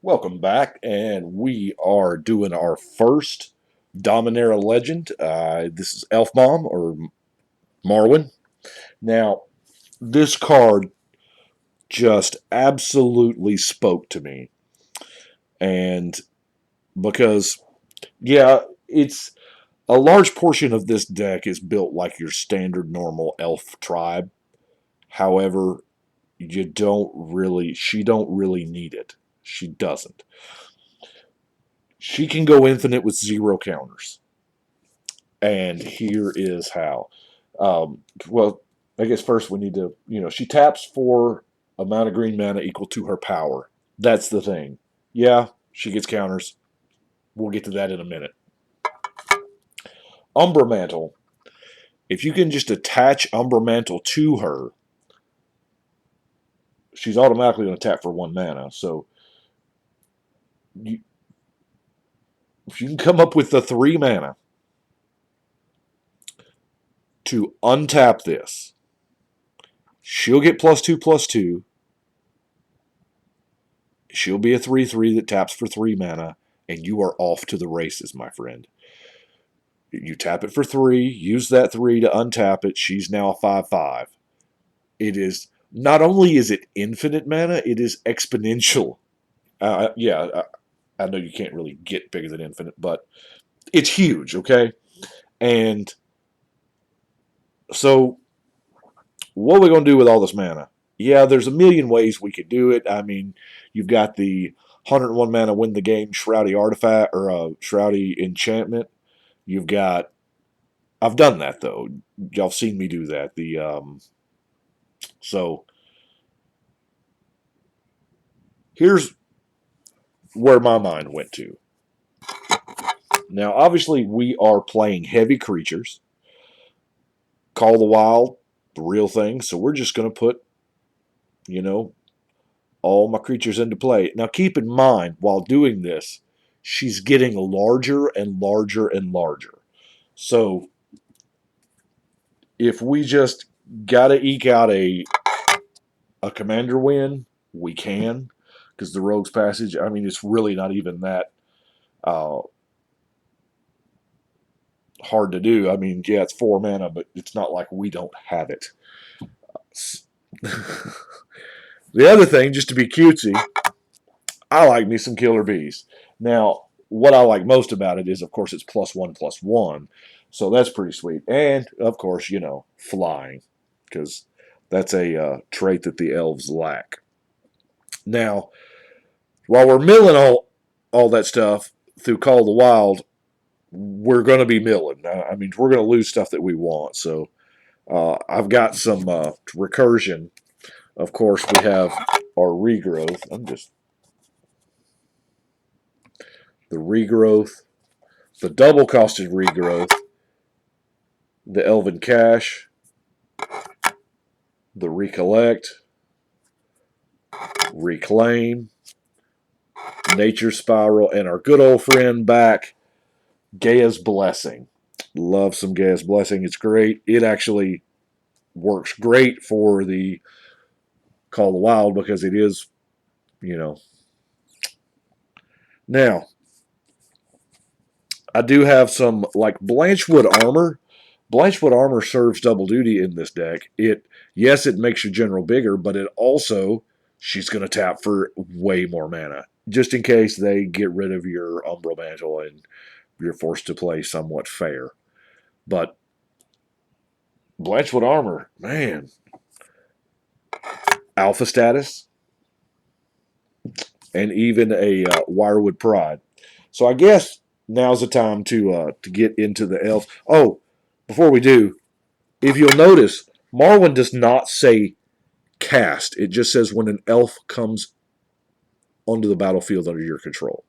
Welcome back, and we are doing our first Dominaria Legend. This is Elf Mom or Marwyn. Now, this card just absolutely spoke to me, and because it's a large portion of this deck is built like your standard normal elf tribe. However, she don't really need it. She doesn't. She can go infinite with zero counters. And here is how. Well, I guess first we need to, she taps for amount of green mana equal to her power. That's the thing. Yeah, she gets counters. We'll get to that in a minute. Umbra Mantle. If you can just attach Umbra Mantle to her, she's automatically going to tap for 1 mana. So if you can come up with the 3 mana to untap this, she'll get +2/+2. She'll be a 3/3 that taps for 3 mana, and you are off to the races, my friend. You tap it for 3, use that 3 to untap it. She's now a 5/5. It is not only is it infinite mana, it is exponential. I know you can't really get bigger than infinite, but it's huge, okay? And so, what are we going to do with all this mana? Yeah, there's a million ways we could do it. I mean, you've got the 101 mana win the game Shroudy Artifact or Shroudy Enchantment. You've got, I've done that though. Y'all seen me do that. So here's where my mind went to. Now, obviously, we are playing heavy creatures. Call the Wild, the real thing. So we're just going to put, all my creatures into play. Now, keep in mind, while doing this, she's getting larger and larger and larger. So if we just got to eke out a commander win, we can, because the Rogue's Passage, I mean, it's really not even that hard to do. I mean, yeah, it's 4 mana, but it's not like we don't have it. The other thing, just to be cutesy, I like me some Killer Bees. Now, what I like most about it is, of course, it's +1/+1. So that's pretty sweet. And, of course, flying, because that's a trait that the elves lack. Now, while we're milling all that stuff through Call of the Wild, we're going to be milling. I mean, we're going to lose stuff that we want. So I've got some recursion. Of course, we have our regrowth. The regrowth, the double-costed regrowth, the Elven Cache, the Recollect, Reclaim, Nature Spiral, and our good old friend back, Gaia's Blessing. Love some Gaia's Blessing. It's great. It actually works great for the Call of the Wild because it is, Now, I do have some, like, Blanchwood Armor. Blanchwood Armor serves double duty in this deck. Yes, it makes your general bigger, but it also, she's going to tap for way more mana, just in case they get rid of your Umbral Mantle and you're forced to play somewhat fair. But Blanchwood Armor, man. Alpha status, and even a Wirewood Pride. So I guess now's the time to get into the elves. Oh, before we do, if you'll notice, Marwyn does not say cast. It just says when an elf comes onto the battlefield under your control.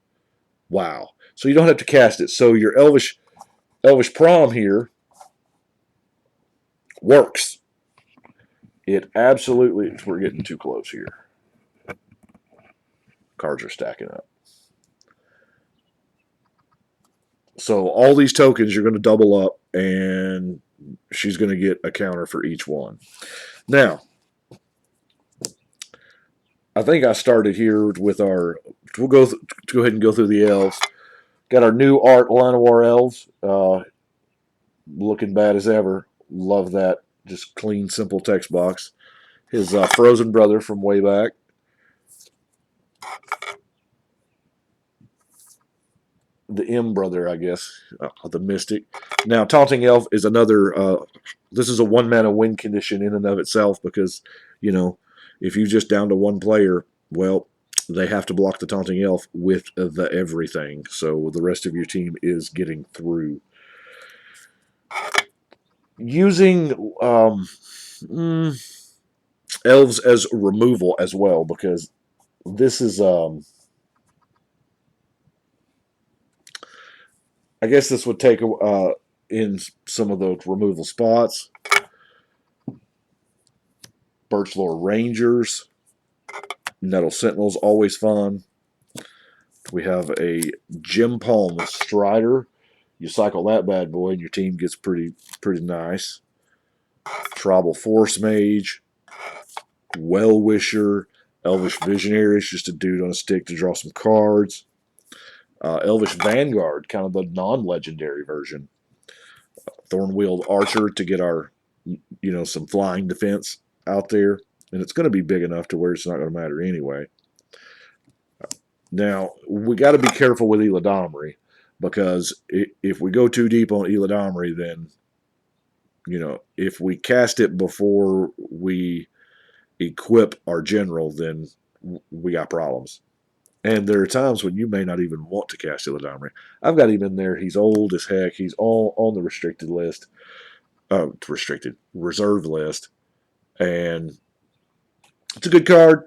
Wow. So you don't have to cast it. So your Elvish Prom here works. It absolutely, we're getting too close here. Cards are stacking up. So all these tokens you're going to double up, and she's going to get a counter for each one. Now, I think I started here with our we'll go ahead and go through the elves. Got our new art Llanowar elves. Looking bad as ever. Love that. Just clean, simple text box. His frozen brother from way back. The M brother, I guess, the Mystic. Now, Taunting Elf is another. This is a 1-mana win condition in and of itself because, you know, if you just down to one player, well, they have to block the Taunting Elf with the everything. So the rest of your team is getting through. Using elves as removal as well because this is I guess this would take in some of the removal spots. Birchlore Rangers, Nettle Sentinels, always fun. We have a Gem Palm Strider. You cycle that bad boy, and your team gets pretty nice. Tribal Force Mage, Well Wisher, Elvish Visionary is just a dude on a stick to draw some cards. Elvish Vanguard, kind of the non-legendary version. Thorn-Wheeled Archer to get our, some flying defense out there. And it's going to be big enough to where it's not going to matter anyway. Now, we got to be careful with Eladamri because if we go too deep on Eladamri, then, if we cast it before we equip our general, then we got problems. And there are times when you may not even want to cast Eladamri. I've got him in there. He's old as heck. He's all on the restricted list. Reserve list. And it's a good card.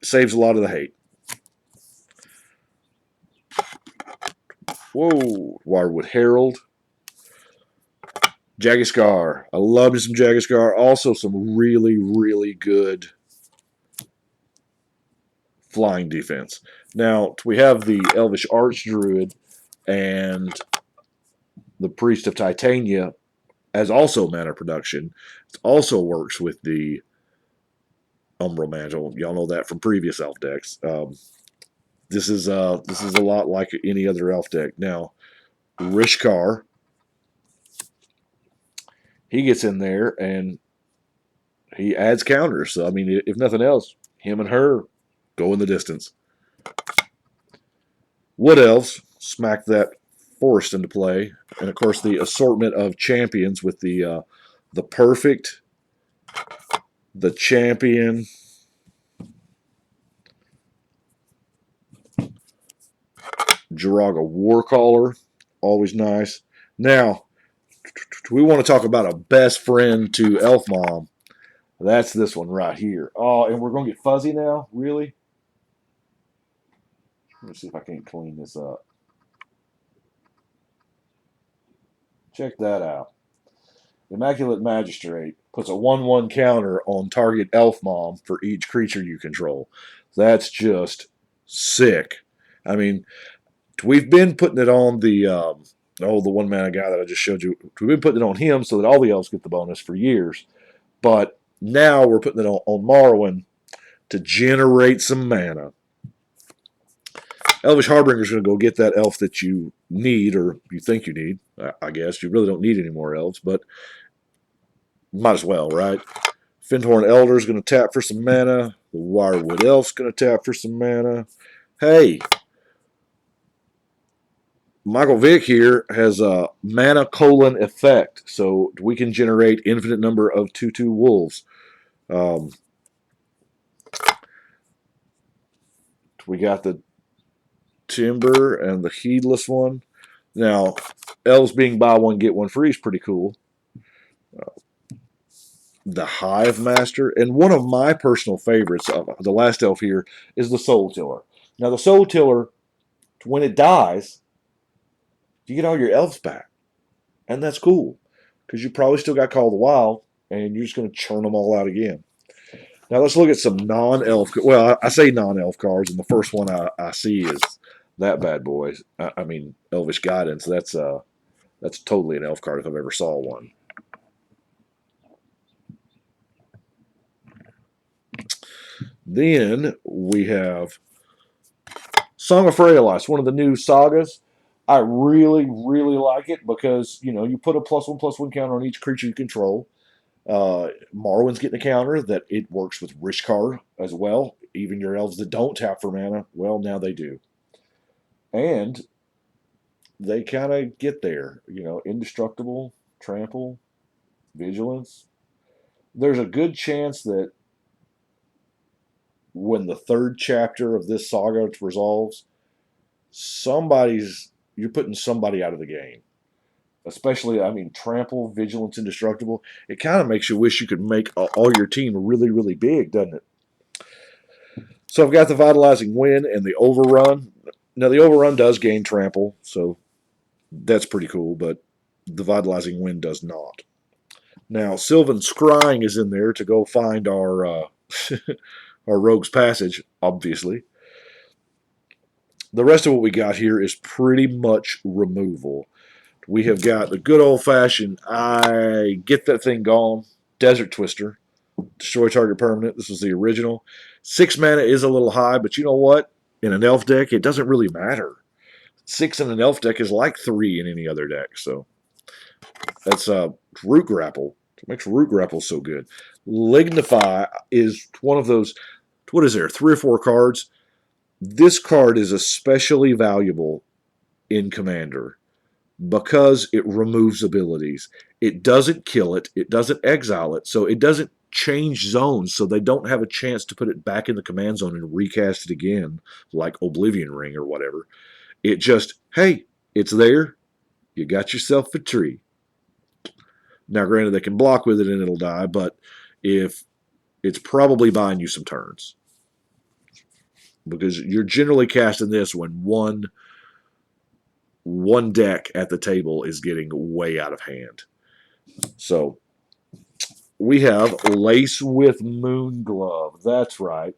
Saves a lot of the hate. Whoa. Wirewood Herald. Jagiscar. I love me some Jagiscar. Also some really, really good flying defense. Now, we have the Elvish Archdruid and the Priest of Titania as also mana production. It also works with the Umbral Mantle. Y'all know that from previous elf decks. This is a lot like any other elf deck. Now, Rishkar, he gets in there and he adds counters. So, I mean, if nothing else, him and her go in the distance. Wood Elves smack that forest into play. And, of course, the assortment of champions with the Perfect, the Champion, Jiraga Warcaller, always nice. Now, we want to talk about a best friend to Elf Mom. That's this one right here. Oh, and we're going to get fuzzy now? Really? Let me see if I can't clean this up. Check that out. Immaculate Magistrate puts a 1/1 counter on target Elf Mom for each creature you control. That's just sick. I mean, we've been putting it on the the 1-mana guy that I just showed you. We've been putting it on him so that all the elves get the bonus for years. But now we're putting it on Marwyn to generate some mana. Elvish Harbinger is going to go get that elf that you need, or you think you need, I guess. You really don't need any more elves, but might as well, right? Findhorn Elder is going to tap for some mana. The Wirewood Elf's going to tap for some mana. Hey, Michael Vick here has a mana colon effect, so we can generate infinite number of 2/2 wolves. We got the Timber and the Heedless one. Now, elves being buy one, get one free is pretty cool. The Hive Master, and one of my personal favorites, the last elf here, is the Soul Tiller. Now, the Soul Tiller, when it dies, you get all your elves back. And that's cool, because you probably still got Call of the Wild, and you're just going to churn them all out again. Now, let's look at some non-elf. Well, I say non-elf cards, and the first one I see is that bad boy. I mean, Elvish Guidance. That's totally an elf card if I've ever saw one. Then we have Song of Freyalice, one of the new sagas. I really, really like it because, you put a +1/+1 counter on each creature you control. Marwyn's getting a counter that it works with Rishkar as well. Even your elves that don't tap for mana, well, now they do. And they kind of get there. Indestructible, trample, vigilance. There's a good chance that when the third chapter of this saga resolves, you're putting somebody out of the game. Especially, trample, vigilance, indestructible. It kind of makes you wish you could make all your team really, really big, doesn't it? So I've got the Vitalizing Wind and the Overrun. Now, the Overrun does gain trample, so that's pretty cool, but the Vitalizing Wind does not. Now, Sylvan Scrying is in there to go find our our Rogue's Passage, obviously. The rest of what we got here is pretty much removal. We have got the good old-fashioned, I get that thing gone, Desert Twister. Destroy target permanent. This was the original. 6 mana is a little high, but you know what? In an elf deck, it doesn't really matter. 6 in an elf deck is like 3 in any other deck. So that's Root Grapple. It makes Root Grapple so good. Lignify is one of those, what is there, 3 or 4 cards? This card is especially valuable in Commander because it removes abilities. It doesn't kill it. It doesn't exile it. So it doesn't change zones, so they don't have a chance to put it back in the command zone and recast it again, like Oblivion Ring or whatever. It just, hey, it's there. You got yourself a tree. Now, granted, they can block with it and it'll die, but if it's probably buying you some turns. Because you're generally casting this when one deck at the table is getting way out of hand. So we have Lace with Moonglove. That's right.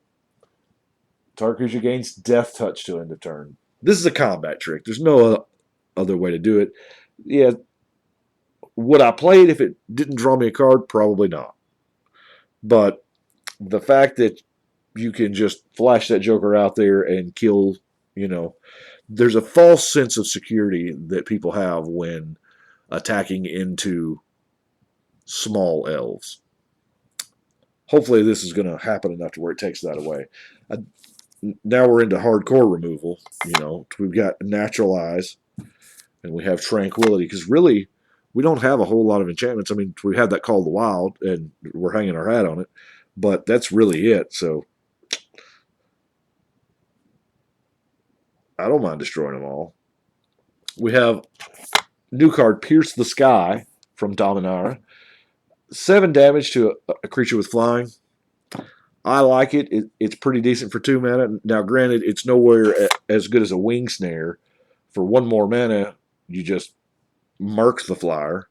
Target creature gains Death Touch to end of turn. This is a combat trick. There's no other way to do it. Yeah, would I play it if it didn't draw me a card? Probably not. But the fact that you can just flash that Joker out there and kill, there's a false sense of security that people have when attacking into small elves. Hopefully this is going to happen enough to where it takes that away. Now we're into hardcore removal. We've got Natural Eyes and we have Tranquility, because really we don't have a whole lot of enchantments. We have that Call of the Wild and we're hanging our hat on it, but that's really it. So I don't mind destroying them all. We have new card, Pierce the Sky from Dominaria. 7 damage to a creature with flying. I like it. It's pretty decent for 2 mana. Now, granted, it's nowhere as good as a Wing Snare. For 1 more mana, you just murk the flyer.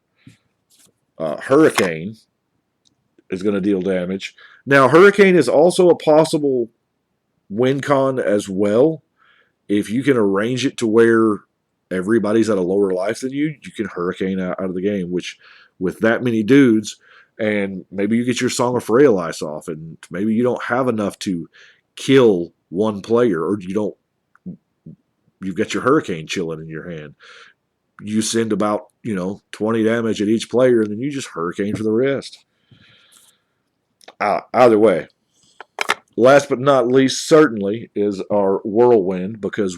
Hurricane is going to deal damage. Now, Hurricane is also a possible win con as well. If you can arrange it to where everybody's at a lower life than you, you can Hurricane out of the game, which with that many dudes, and maybe you get your Song of Freyalice off, and maybe you don't have enough to kill one player, or you've got your Hurricane chilling in your hand. You send about, 20 damage at each player, and then you just Hurricane for the rest. Either way. Last but not least, certainly, is our Whirlwind, because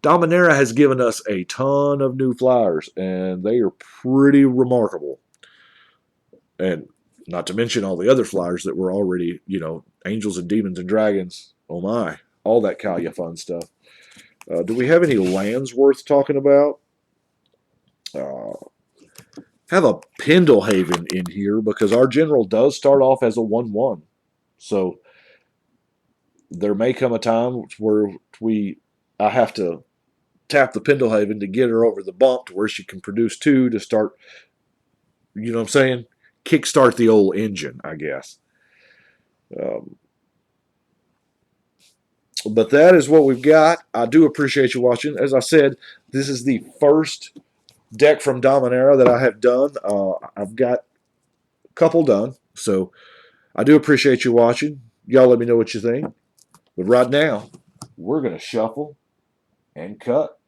Dominaria has given us a ton of new flyers, and they are pretty remarkable. And not to mention all the other flyers that were already, Angels and Demons and Dragons. Oh my, all that Kaya fun stuff. Do we have any lands worth talking about? Have a Pendlehaven in here, because our general does start off as a 1/1. So there may come a time where I have to tap the Pendlehaven to get her over the bump to where she can produce 2 to start, you know what I'm saying? Kickstart the old engine, I guess. But that is what we've got. I do appreciate you watching. As I said, this is the first deck from Dominaria that I have done. I've got a couple done. So I do appreciate you watching. Y'all let me know what you think. But right now, we're going to shuffle and cut.